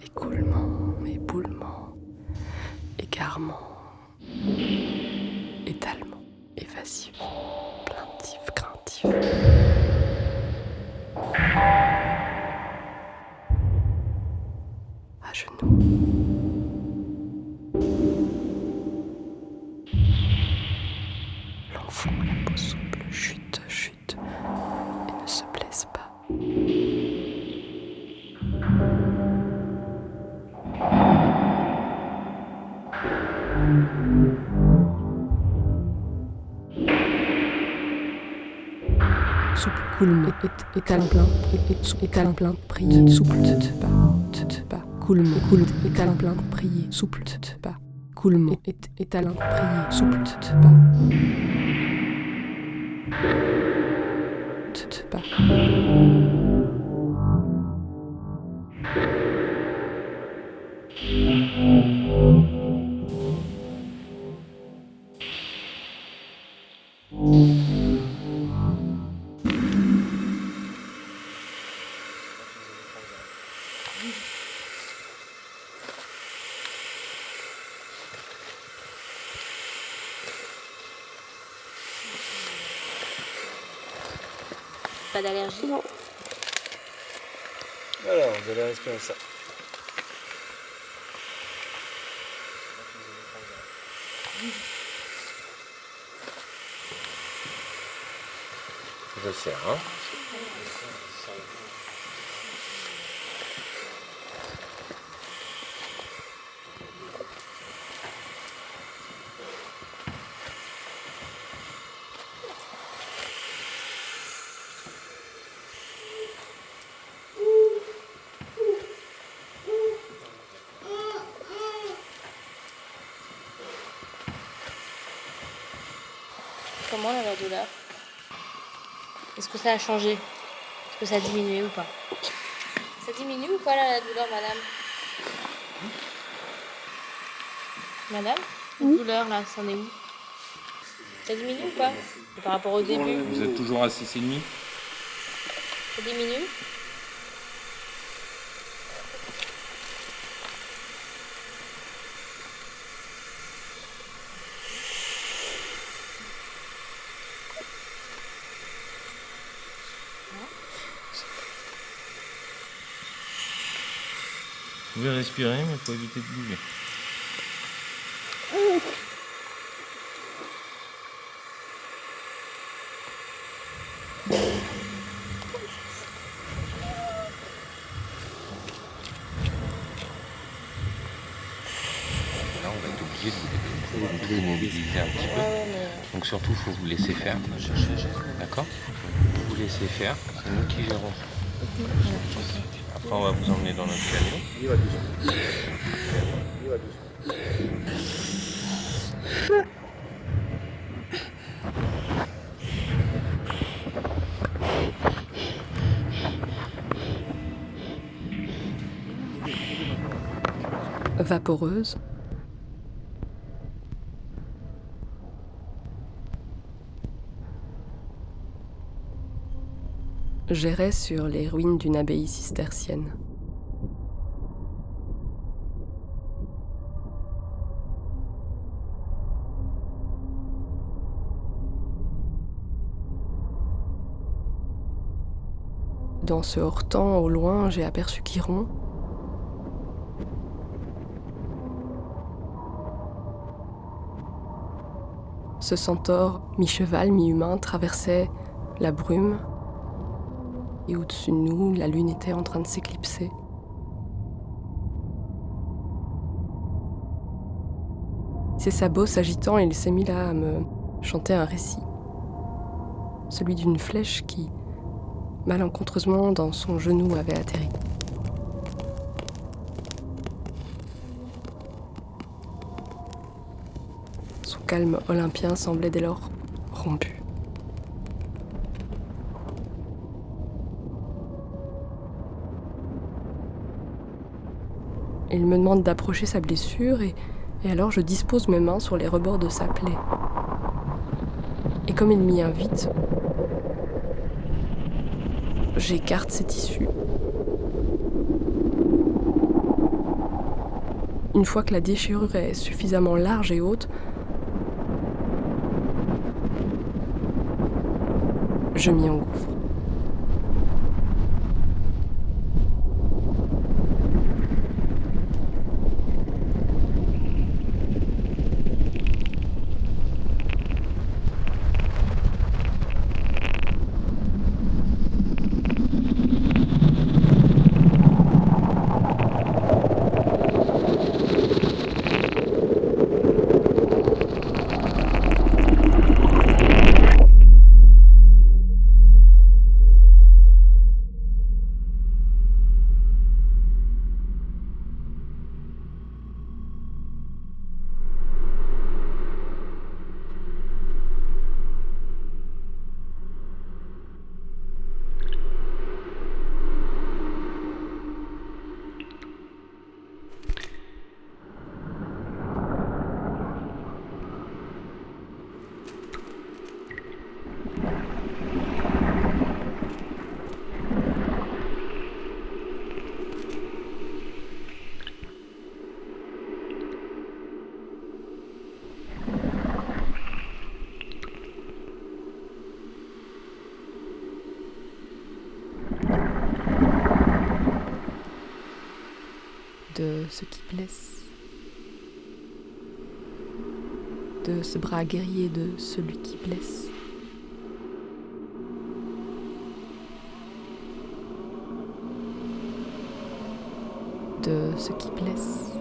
Écoulement, éboulement, égarement, étalement, évasif, plaintif, craintif. À genoux. L'enfant, la peau souple, chute, chute, et ne se blesse pas. Souple, coulme, étale plein, étale plein, prier, souple, pas, coulme, étale plein, prier, souple, pas, coulme, étale, prier, souple, pas, pas. Pas d'allergie? Non. Alors, vous allez respirer ça. Je serre, hein. Comment là, la douleur? Est-ce que ça a changé? Est-ce que ça a diminué ou pas? Ça diminue ou pas là, la douleur, madame? Madame? La douleur là, c'en est où? Ça diminue ou pas? Par rapport au début? Vous êtes toujours à 6,5? Ça diminue? Vous pouvez respirer, mais il faut éviter de bouger. Là, on va être obligé de vous immobiliser un petit peu. Donc surtout, il faut vous laisser faire. D'accord? Vous laissez faire, c'est nous qui gérons. Après, on va vous emmener dans notre camion. Vaporeuse. J'errais sur les ruines d'une abbaye cistercienne. Dans ce hors-temps, au loin, j'ai aperçu Chiron. Ce centaure, mi-cheval, mi-humain, traversait la brume. Et au-dessus de nous, la lune était en train de s'éclipser. Ses sabots s'agitant, il s'est mis là à me chanter un récit. Celui d'une flèche qui, malencontreusement, dans son genou avait atterri. Son calme olympien semblait dès lors rompu. Il me demande d'approcher sa blessure et alors je dispose mes mains sur les rebords de sa plaie. Et comme il m'y invite, j'écarte ses tissus. Une fois que la déchirure est suffisamment large et haute, je m'y engouffre. De ce qui blesse, de ce bras guerrier de celui qui blesse. De ce qui blesse.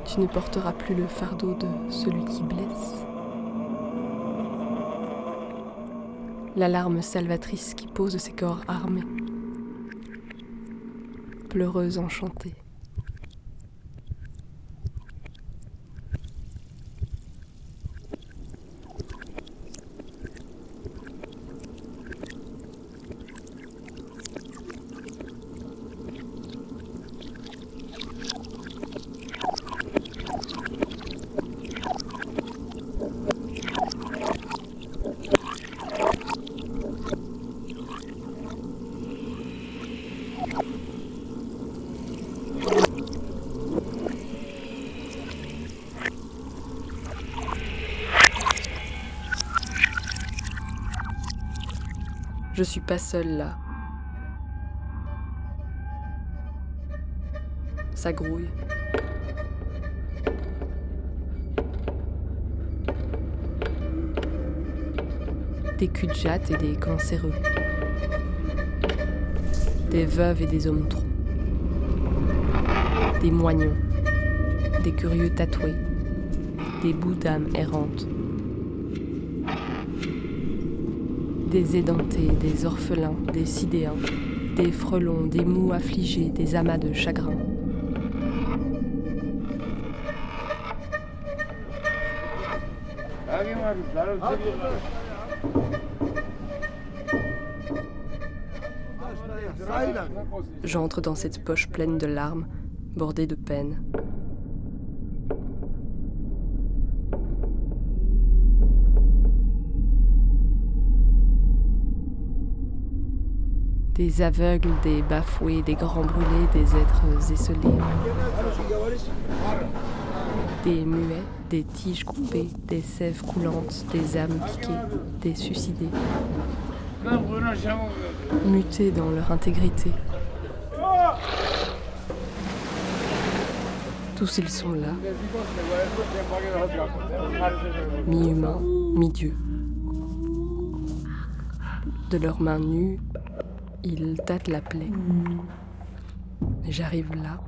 Tu ne porteras plus le fardeau de celui qui blesse. La larme salvatrice qui pose ses corps armés, pleureuse enchantée. Je suis pas seule là. Ça grouille. Des cul-de-jatte et des cancéreux. Des veuves et des hommes troncs. Des moignons. Des curieux tatoués. Des bouts d'âme errantes. Des édentés, des orphelins, des sidéens, des frelons, des mous affligés, des amas de chagrin. J'entre dans cette poche pleine de larmes, bordée de peine. Des aveugles, des bafoués, des grands brûlés, des êtres esselés. Des muets, des tiges coupées, des sèves coulantes, des âmes piquées, des suicidés. Mutés dans leur intégrité. Tous ils sont là. Mi-humains, mi-dieux. De leurs mains nues, ils tâtent la plaie. Et j'arrive là.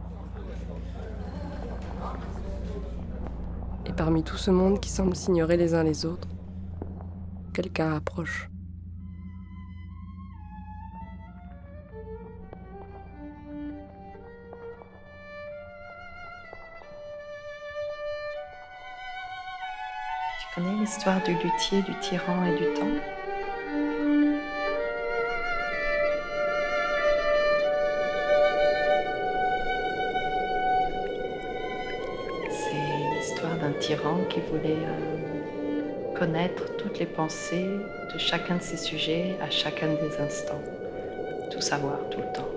Et parmi tout ce monde qui semble s'ignorer les uns les autres, quelqu'un approche. Tu connais l'histoire du luthier, du tyran et du temps ? l'histoire d'un tyran qui voulait connaître toutes les pensées de chacun de ses sujets à chacun des instants. Tout savoir tout le temps.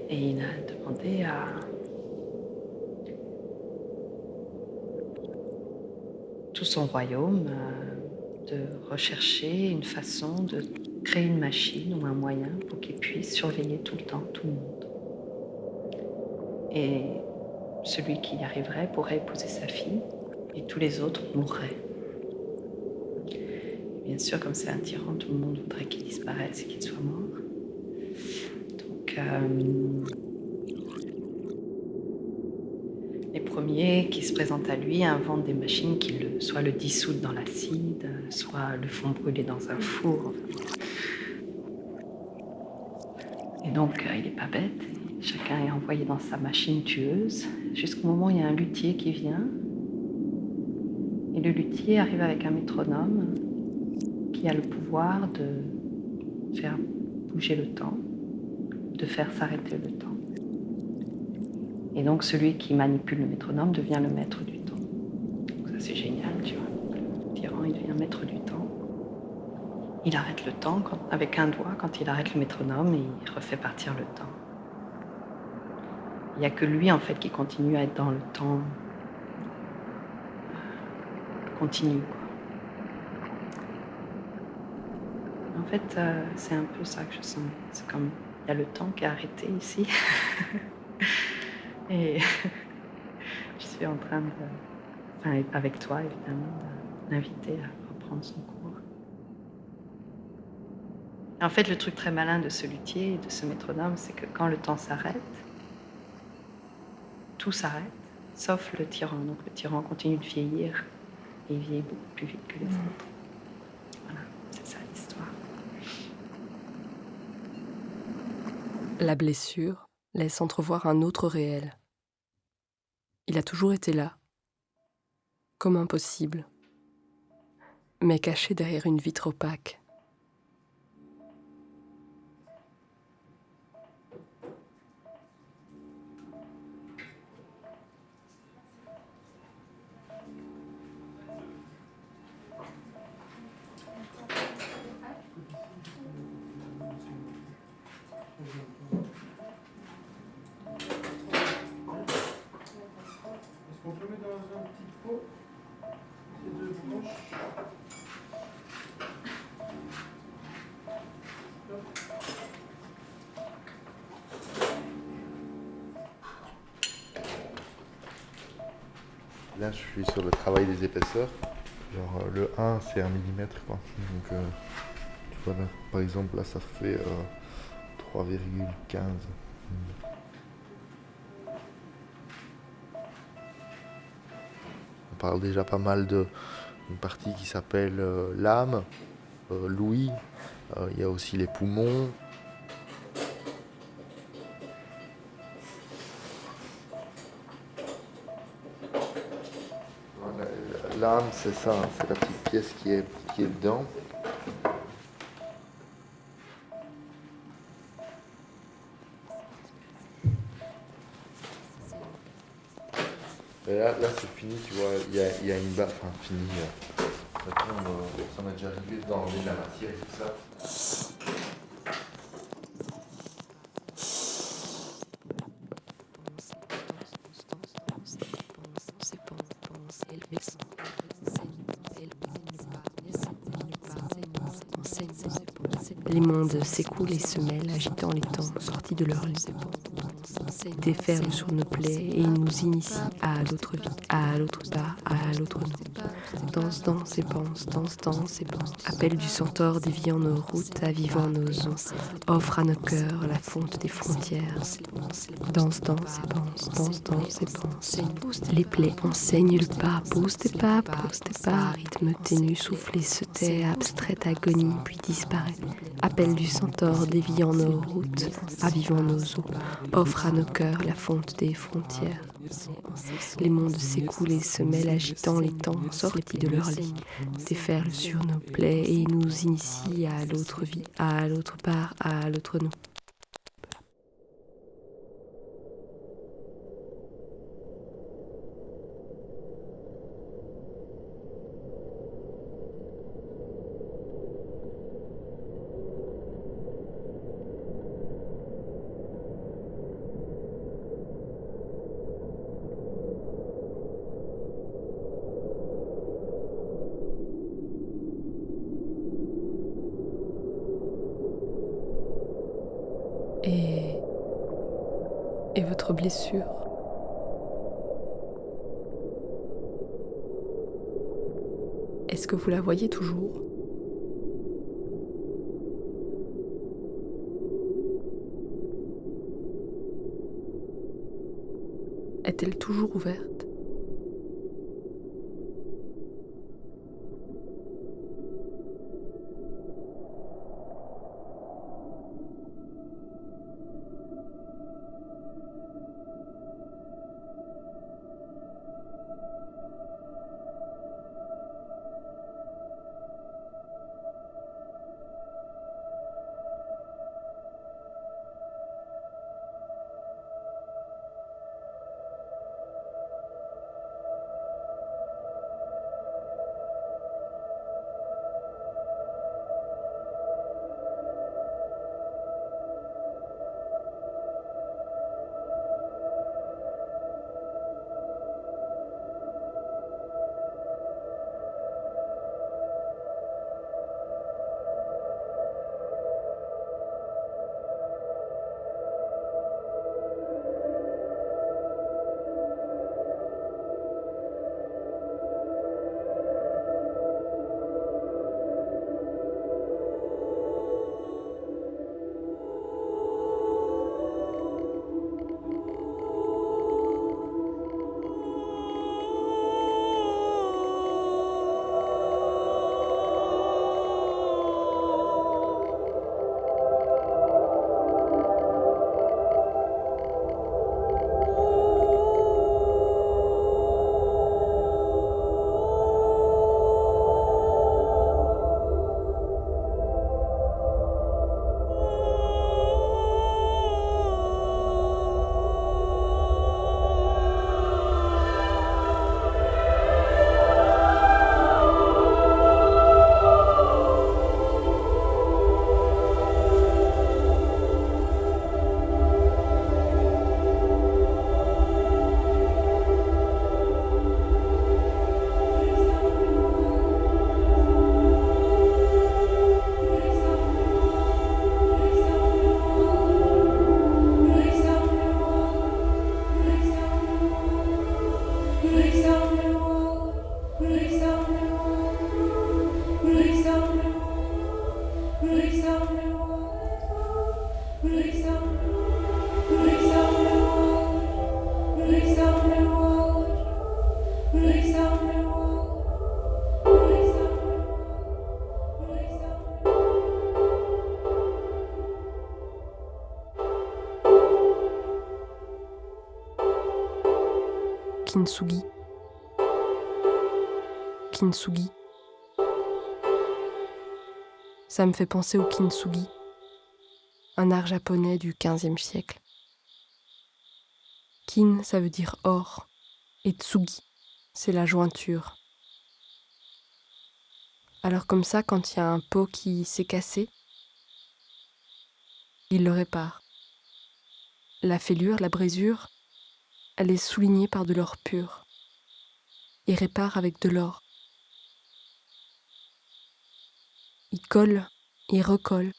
Et il a demandé à tout son royaume de rechercher une façon de créer une machine ou un moyen pour qu'il puisse surveiller tout le temps tout le monde. Et celui qui y arriverait pourrait épouser sa fille et tous les autres mourraient. Bien sûr, comme c'est un tyran, tout le monde voudrait qu'il disparaisse et qu'il soit mort. Donc, les premiers qui se présentent à lui inventent des machines qui soit le dissoutent dans l'acide, soit le font brûler dans un four. Et donc, il n'est pas bête. Chacun est envoyé dans sa machine tueuse, jusqu'au moment où il y a un luthier qui vient. Et le luthier arrive avec un métronome qui a le pouvoir de faire bouger le temps, de faire s'arrêter le temps. Et donc celui qui manipule le métronome devient le maître du temps. Donc ça c'est génial, tu vois. Le tyran, il devient maître du temps. Il arrête le temps avec un doigt quand il arrête le métronome et il refait partir le temps. Il n'y a que lui en fait qui continue à être dans le temps continu, quoi. En fait, c'est un peu ça que je sens. C'est comme, il y a le temps qui est arrêté ici. Et je suis en train avec toi évidemment, d'inviter à reprendre son cours. En fait, le truc très malin de ce luthier et de ce métronome, c'est que quand le temps s'arrête, tout s'arrête, sauf le tyran. Donc le tyran continue de vieillir et il vieillit beaucoup plus vite que les autres. Voilà, c'est ça l'histoire. La blessure laisse entrevoir un autre réel. Il a toujours été là, comme impossible, mais caché derrière une vitre opaque. On peut mettre dans un petit pot ces deux branches. Là, je suis sur le travail des épaisseurs. Genre, le 1, c'est 1 millimètre, quoi. Donc, tu vois, là, par exemple, là, ça fait 3,15. On parle déjà pas mal d'une partie qui s'appelle l'âme, l'ouïe. Il y a aussi les poumons. L'âme, c'est ça, hein, c'est la petite pièce qui est dedans. Et là c'est fini, tu vois, il y a une base, enfin fini. Maintenant, ça m'est déjà arrivé d'enlever de la matière et tout ça. Les mondes s'écoulent et se mêlent, agitant les temps sortis de leur lit. Déferlent sur nos plaies et nous initient à l'autre vie, à l'autre part, à l'autre nous. Danse, danse et pense, danse, danse et pense. Appel du centaure déviant nos routes, avivant nos os. Offre à nos cœurs la fonte des frontières. Danse, danse et pense, danse, danse et pense. Les plaies enseignent le pas, pose tes pas, pose tes pas. Rythme ténu, soufflé se tait, abstraite agonie, puis disparaît. Appel du centaure déviant nos routes, avivant nos os. Offre à nos cœurs la fonte des frontières. Les mondes s'écoulent et se mêlent, agitant les temps sortis de leur lit. Déferlent sur nos plaies et nous initient à l'autre vie, à l'autre part, à l'autre nous. et votre blessure. Est-ce que vous la voyez toujours ? Est-elle toujours ouverte ? Kintsugi. Kintsugi. Ça me fait penser au kintsugi, un art japonais du XVe siècle. Kin, ça veut dire or, et tsugi, c'est la jointure. Alors comme ça, quand il y a un pot qui s'est cassé, il le répare. La fêlure, la brisure, elle est soulignée par de l'or pur. Il répare avec de l'or. Il colle, il recolle.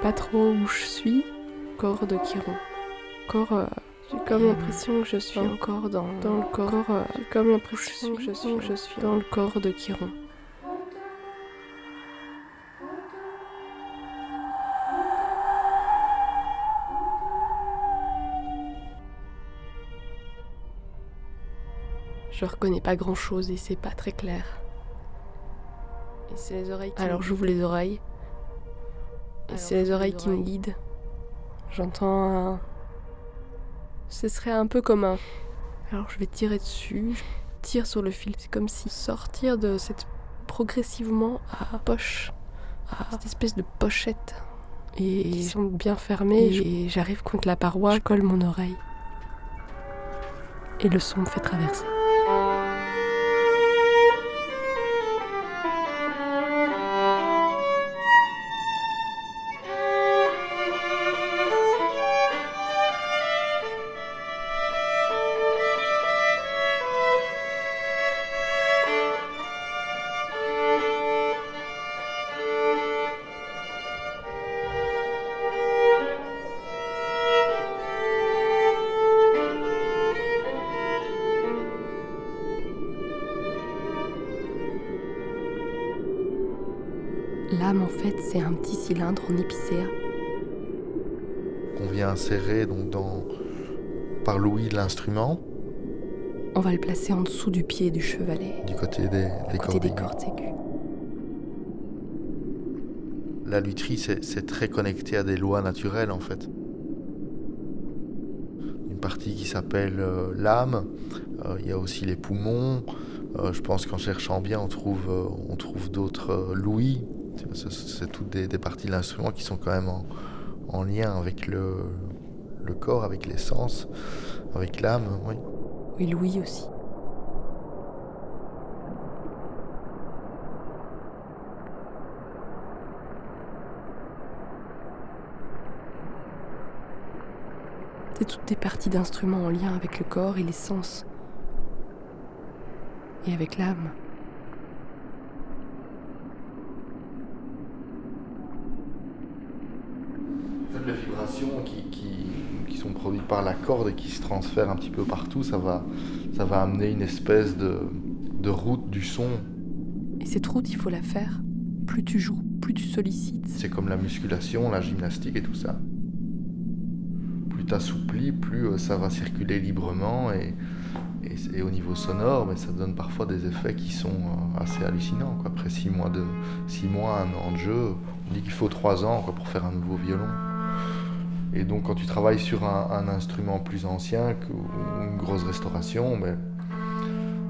pas trop où je suis. Corps de Chiron. J'ai comme l'impression que je suis encore dans le corps. J'ai comme l'impression que je suis dans le corps de Chiron. Je reconnais pas grand chose et c'est pas très clair. Et c'est les oreilles qui Alors j'ouvre les oreilles. Et c'est les oreilles qui me guident. J'entends un... Ce serait un peu comme un... Alors je vais tirer dessus, je tire sur le fil. C'est comme si sortir de cette... progressivement à poche, à cette espèce de pochette. Et qui sont bien fermées et j'arrive contre la paroi, je colle mon oreille. Et le son me fait traverser. L'âme, en fait, c'est un petit cylindre en épicéa. Qu'on vient insérer donc par l'ouïe de l'instrument. On va le placer en dessous du pied du chevalet. Du côté des cordes aiguës. La lutherie, c'est très connecté à des lois naturelles, en fait. Une partie qui s'appelle l'âme. Il y a aussi les poumons. Je pense qu'en cherchant bien, on trouve d'autres l'ouïe. C'est toutes des parties de l'instrument qui sont quand même en lien avec le corps, avec les sens, avec l'âme, oui. Oui, l'ouïe aussi. C'est toutes des parties d'instruments en lien avec le corps et les sens. Et avec l'âme. Les vibrations qui sont produites par la corde et qui se transfèrent un petit peu partout, ça va amener une espèce de route du son. Et cette route, il faut la faire. Plus tu joues, plus tu sollicites. C'est comme la musculation, la gymnastique et tout ça. Plus tu assouplis, plus ça va circuler librement et au niveau sonore, mais ça donne parfois des effets qui sont assez hallucinants. Quoi. Après 6 mois, 1 an de jeu, on dit qu'il faut 3 ans pour faire un nouveau violon. Et donc quand tu travailles sur un instrument plus ancien ou une grosse restauration, mais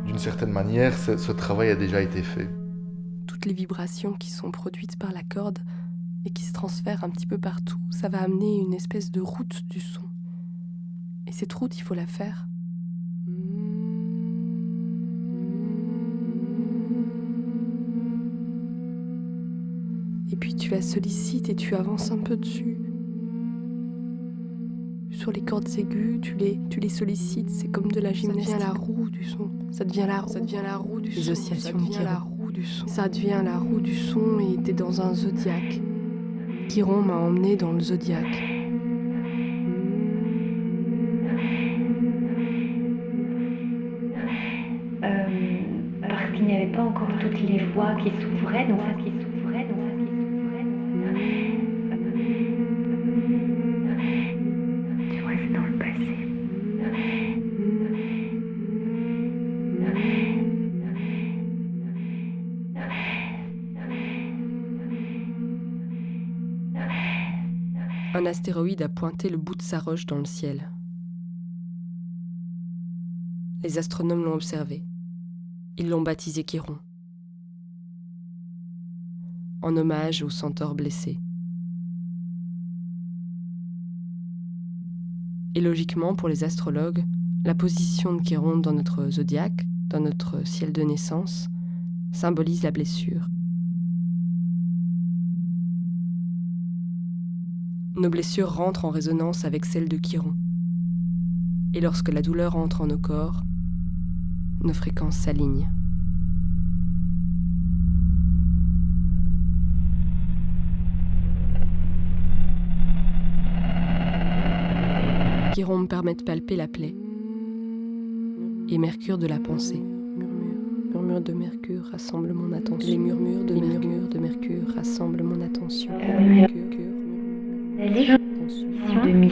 d'une certaine manière, ce travail a déjà été fait. Toutes les vibrations qui sont produites par la corde et qui se transfèrent un petit peu partout, ça va amener une espèce de route du son. Et cette route, il faut la faire. Et puis tu la sollicites et tu avances un peu dessus. Sur les cordes aiguës, tu les sollicites, c'est comme de la gymnastique. Ça devient la roue du son. Ça devient la roue du son. Les oscillations de Chiron. Ça devient la roue du son et t'es dans un zodiaque. Chiron m'a emmené dans le zodiaque. Parce qu'il n'y avait pas encore toutes les voies qui s'ouvraient, donc ça qui s'ouvrait. Tu vois, c'est dans le passé. Un astéroïde a pointé le bout de sa roche dans le ciel. Les astronomes l'ont observé. Ils l'ont baptisé Chiron, en hommage au centaure blessé. Et logiquement, pour les astrologues, la position de Chiron dans notre zodiaque, dans notre ciel de naissance, symbolise la blessure. Nos blessures rentrent en résonance avec celles de Chiron. Et lorsque la douleur entre en nos corps, nos fréquences s'alignent. Chiron me permet de palper la plaie. Et Mercure de la pensée. Murmure de Mercure rassemble mon attention. Les murmures de Mercure rassemblent mon attention. La légende de mi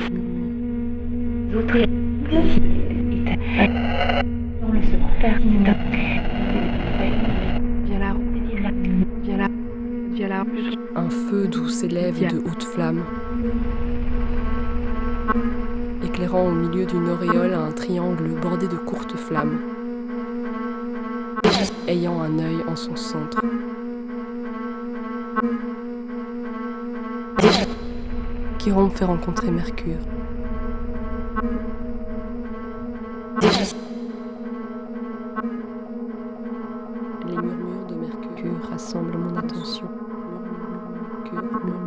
autres dans le secret. Viens là. Un feu d'où s'élèvent de hautes flammes, éclairant au milieu d'une auréole un triangle bordé de courtes flammes, ayant un œil en son centre. Chiron me fait rencontrer Mercure. Les murmures de Mercure rassemblent mon attention. Murmure.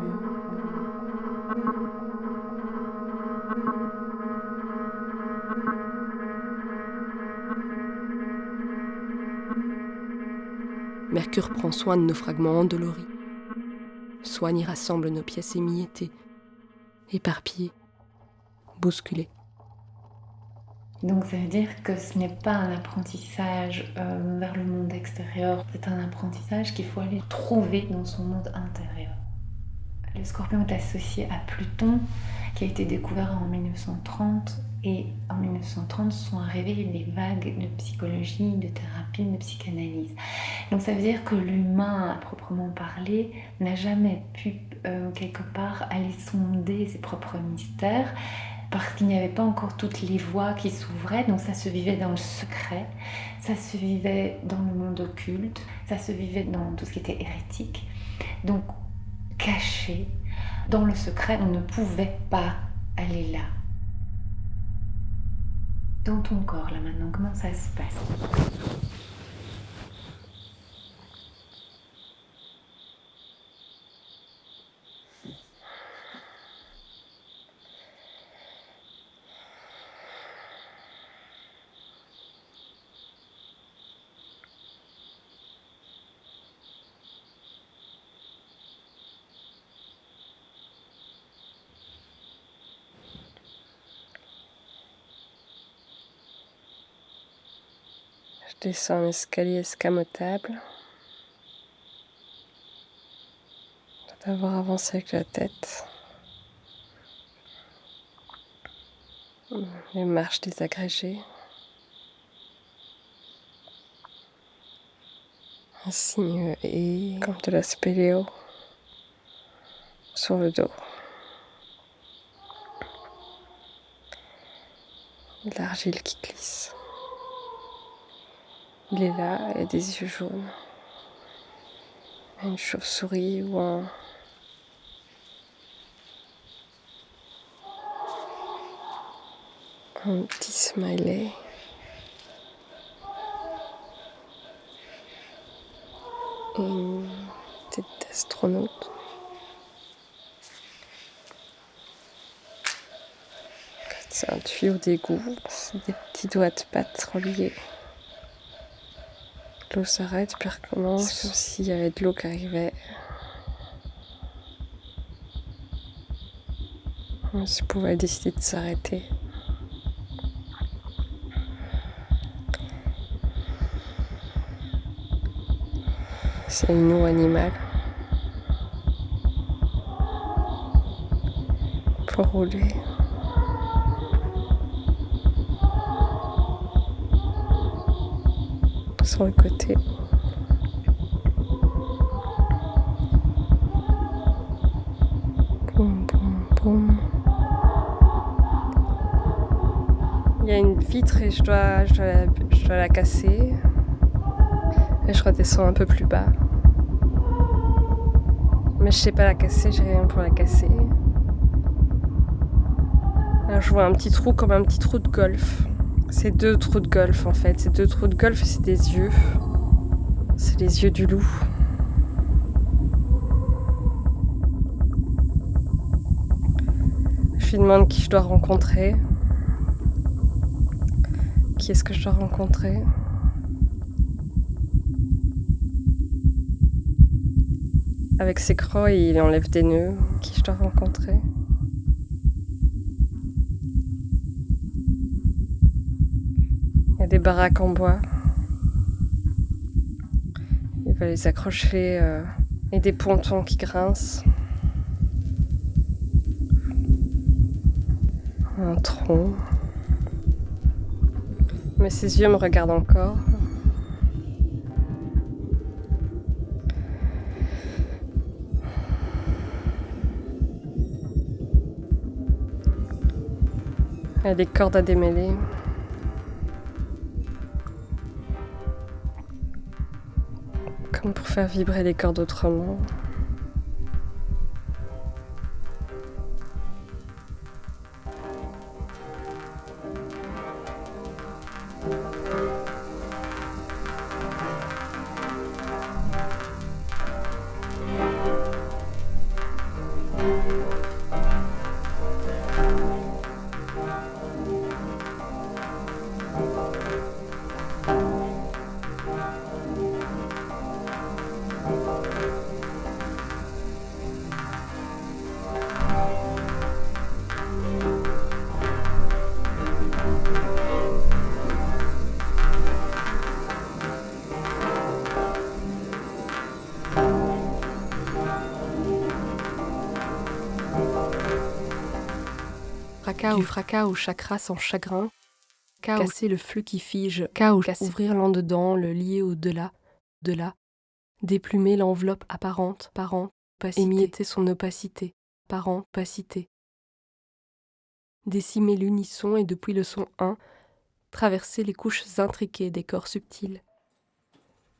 Mercure prend soin de nos fragments endoloris, soigne et rassemble nos pièces émiettées, éparpillées, bousculées. Donc ça veut dire que ce n'est pas un apprentissage vers le monde extérieur, c'est un apprentissage qu'il faut aller trouver dans son monde intérieur. Le Scorpion est associé à Pluton, qui a été découvert en 1930, et en 1930 sont arrivées les vagues de psychologie, de thérapie, de psychanalyse. Donc ça veut dire que l'humain, à proprement parler, n'a jamais pu quelque part aller sonder ses propres mystères, parce qu'il n'y avait pas encore toutes les voies qui s'ouvraient, donc ça se vivait dans le secret, ça se vivait dans le monde occulte, ça se vivait dans tout ce qui était hérétique. Donc caché, dans le secret, on ne pouvait pas aller là. Dans ton corps, là maintenant, comment ça se passe ? Je descends un escalier escamotable. D'abord avancer avec la tête. Les marches désagrégées. Un signe et comme de la spéléo sur le dos. De l'argile qui glisse. Il est là, il a des yeux jaunes. Une chauve-souris ou un petit smiley. Et une tête d'astronaute. C'est un tuyau d'égout, c'est des petits doigts de pattes reliés. L'eau s'arrête puis recommence comme s'il y avait de l'eau qui arrivait. Ça pouvait décider de s'arrêter. C'est une eau animale. Pour rouler. Sur le côté. Boum, boum, boum. Il y a une vitre et je dois la casser. Et je redescends un peu plus bas. Mais je sais pas la casser, j'ai rien pour la casser. Là, je vois un petit trou comme un petit trou de golf. C'est 2 trous de golf en fait. C'est 2 trous de golf et c'est des yeux. C'est les yeux du loup. Je lui demande qui je dois rencontrer. Qui est-ce que je dois rencontrer ? Avec ses crocs, il enlève des nœuds. Qui je dois rencontrer ? des baraques en bois. Il va les accrocher et des pontons qui grincent. Un tronc. Mais ses yeux me regardent encore. Il y a des cordes à démêler. Comme pour faire vibrer les cordes autrement. Du fracas au chakra sans chagrin, casser le flux qui fige, ouvrir l'en dedans, le lier au-delà, déplumer l'enveloppe apparente, émietter son opacité, opacité. Décimer l'unisson et depuis le son 1, traverser les couches intriquées des corps subtils.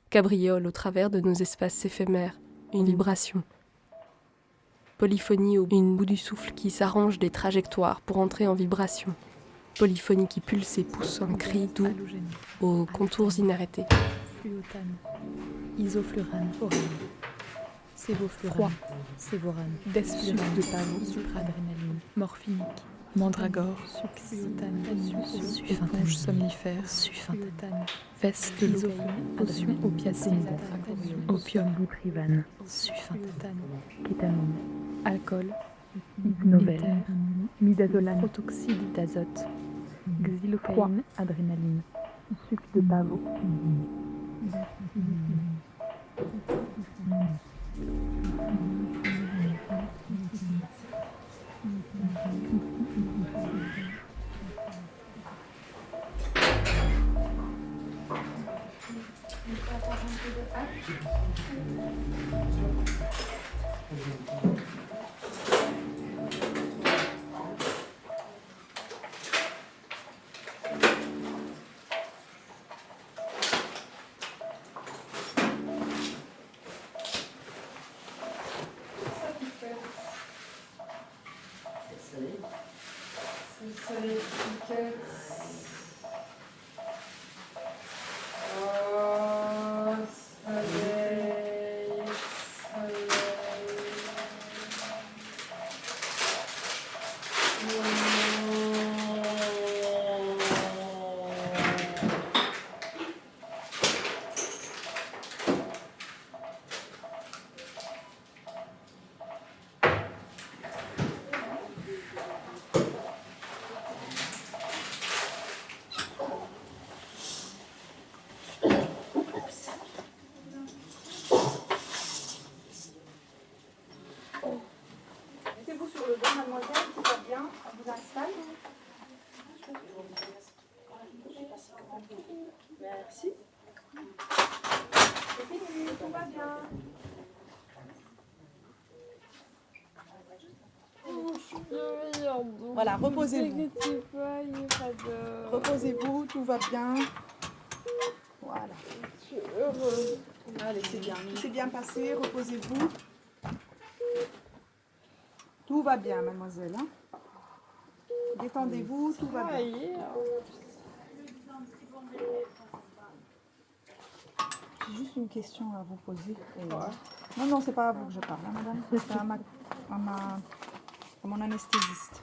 Cabriole au travers de nos espaces éphémères, une vibration. Polyphonie au bout du souffle qui s'arrange des trajectoires pour entrer en vibration. Polyphonie qui pulse et pousse un cri doux aux contours inarrêtés. Fluotane, isoflurane, orane, sévoflurane, sévorane, desflurane, de pavot, supradrénaline, morphinique, mandragore, succinatane, éponge somnifère, suffintane, veste de l'eau, potion opiacine, opium, buprivane, suffintane, kétamine, alcool, hypnovèle, midazolam, protoxyde d'azote, xylocaïne, adrénaline, sucre de pavot. Mettez-vous sur le banc, mademoiselle, tout va bien, on vous installe. Merci. C'est fini, tout va bien. Voilà, reposez-vous. Reposez-vous, tout va bien. Voilà. Je suis heureuse. Allez, c'est bien. Tout s'est bien passé, reposez-vous. Tout va bien, mademoiselle. Hein? Détendez-vous, tout va bien. J'ai juste une question à vous poser. Non, non, c'est pas à vous que je parle, hein, madame. C'est à mon anesthésiste.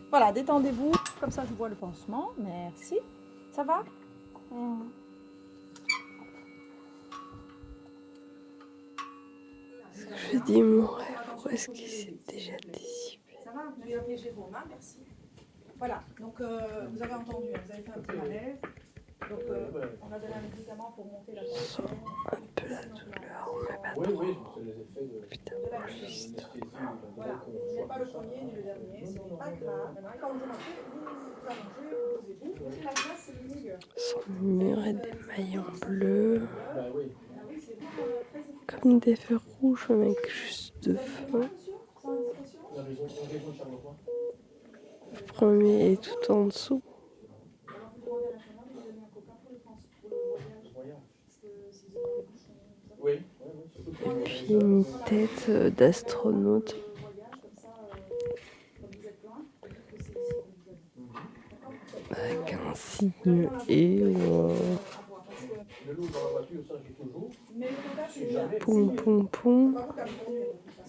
Voilà, détendez-vous. Comme ça, je vois le pansement. Merci. Ça va? Je dis mon rêve, où est-ce qu'il s'est déjà dissipé? Ça va? Vous avez piégé vos mains, merci. Voilà, donc vous avez entendu, vous avez fait un petit malaise. Donc on a donné un médicament pour monter la tension. Un peu la douleur, mais pas Oui, trop. oui, c'est les effets De l'anesthésie. Voilà, ce n'est pas le premier ni le dernier, ce n'est pas grave. Maintenant, quand vous rentrez, vous allongez, vous posez-vous. Posez la glace, c'est le milieu. Son mur et des maillons bleus. Bah oui. Comme des feux rouges, mais avec juste de feu. La maison de Charleroi. Le premier est tout en dessous. Oui. Et puis une tête d'astronaute. Avec un signe et Le loup dans la voiture, ça j'ai toujours. poum poum poum.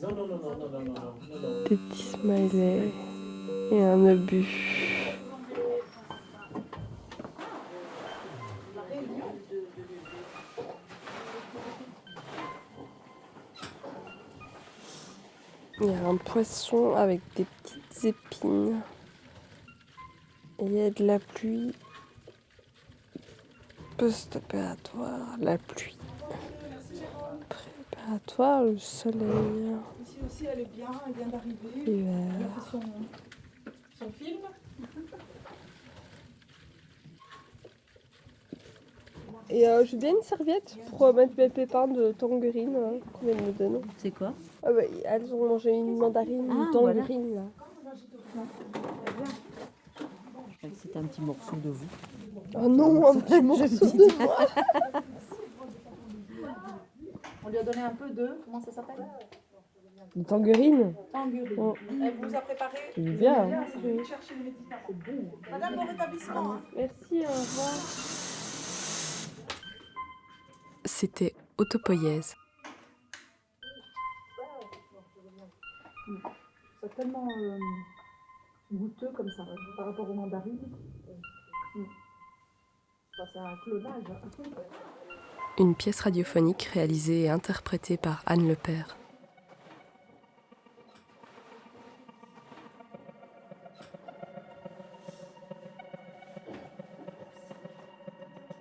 Non, non, non, non, non, non, non, non. Des petits smileys et un obus. Il y a un poisson avec des petites épines. Et il y a de la pluie post-opératoire. La pluie préparatoire, le soleil. Ici aussi, elle est bien, elle vient d'arriver. L'hiver. Elle a fait son film. Et j'ai bien une serviette pour mettre mes pépins de tangerine qu'on vient de me donner. C'est quoi? Ah bah, elles ont mangé une mandarine, une tangerine là. Je croyais que c'était un petit morceau de vous. Oh non, un petit morceau de moi. On lui a donné un peu de, comment ça s'appelle? Une tangerine. Tangerine. Oh. Elle vous a préparé? C'est bien. Hein. Je vais chercher les médicaments. Madame, bon rétablissement. Hein. Merci, au revoir. C'était Autopoïèse. C'est tellement goûteux comme ça, par rapport aux mandarines. C'est un clonage. Une pièce radiophonique réalisée et interprétée par Anne Lepère.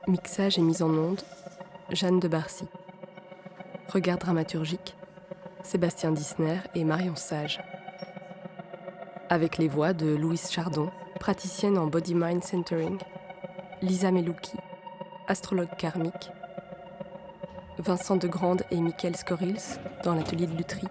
Mixage et mise en onde, Jeanne de Barcy. Regard dramaturgique, Sébastien Dissner et Marion Sage. Avec les voix de Louise Chardon, praticienne en Body Mind Centering, Lisa Melouki, astrologue karmique, Vincent Degrande et Michael Scorils dans l'atelier de lutherie.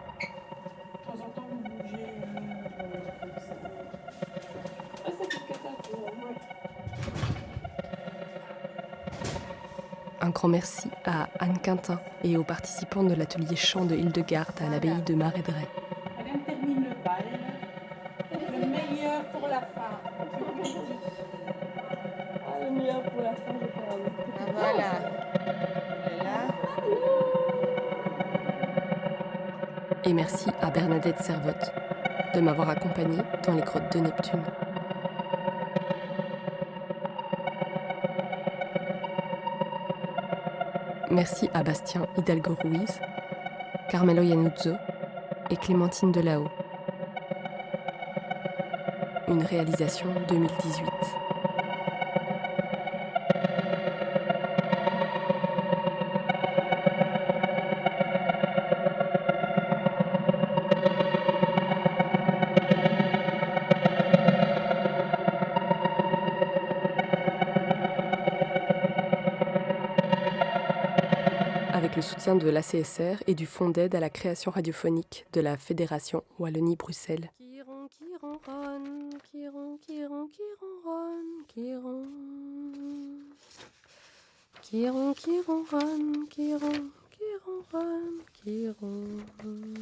Un grand merci à Anne Quintin et aux participants de l'atelier chant de Hildegarde à l'abbaye de Marais-Dray. Madame termine le bal. Le meilleur pour la fin. Je vous le dis. Ah, le meilleur pour la fin, je vais faire un autre. Ah, voilà. Là. Et merci à Bernadette Servotte de m'avoir accompagnée dans les grottes de Neptune. Merci à Bastien Hidalgo Ruiz, Carmelo Iannuzzo et Clémentine Delao. Une réalisation 2018. Avec le soutien de l'ACSR et du Fonds d'aide à la création radiophonique de la Fédération Wallonie-Bruxelles. Qui ronronne, qui ronronne, qui ronronne, qui ronronne, qui ronronne, qui ronronne, qui ronronne, qui ronronne,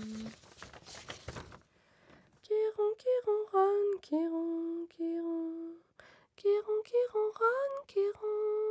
qui ronronne, qui ronronne, qui ronronne, qui ronronne, qui ronronne.